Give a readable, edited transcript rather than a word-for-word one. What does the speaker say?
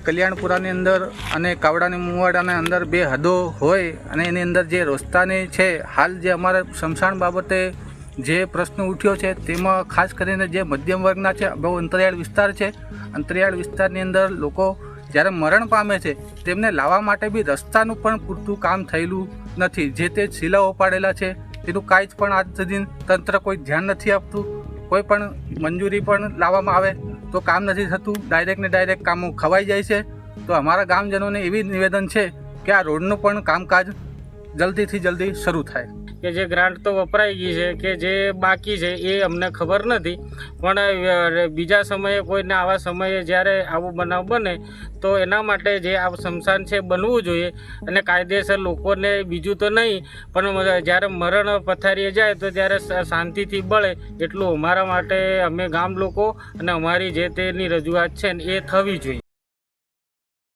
કલ્યાણપુરાની અંદર અને કાવડાની મુવાડાની અંદર બે હદો હોય અને એની અંદર જે રસ્તાની છે, હાલ જે અમારા સ્મશાન બાબતે જે પ્રશ્ન ઉઠ્યો છે તેમાં ખાસ કરીને જે મધ્યમ વર્ગના છે, બહુ અંતરિયાળ વિસ્તાર છે. અંતરિયાળ વિસ્તારની અંદર લોકો જ્યારે મરણ પામે છે તેમને લાવવા માટે બી રસ્તાનું પણ પૂરતું કામ થયેલું નથી. જે તે શિલાઓ પાડેલા છે તેનું કાંઈ જ પણ આજ સુધી તંત્ર કોઈ ધ્યાન નથી આપતું. કોઈ પણ મંજૂરી પણ લાવવામાં આવે તો કામ નથી થતું, ડાયરેક્ટ ને ડાયરેક્ટ કામો ખવાઈ જાય છે. તો અમારા ગામજનોને એવી નિવેદન છે કે આ રોડનું પણ કામકાજ જલ્દીથી જલ્દી શરૂ થાય. કે જે ગ્રાન્ટ તો વપરાઈ ગઈ છે કે જે બાકી છે એ અમને ખબર નથી, પણ બીજા સમયે કોઈને આવા સમયે જ્યારે આવું બનાવ બને તો એના માટે જે આ સ્મશાન છે બનવું જોઈએ અને કાયદેસર લોકોને બીજું તો નહીં પણ જ્યારે મરણ પથારીએ જાય તો ત્યારે શાંતિથી બળે એટલું અમારા માટે અમે ગામ લોકો અને અમારી જે તેની રજૂઆત છે ને એ થવી જોઈએ.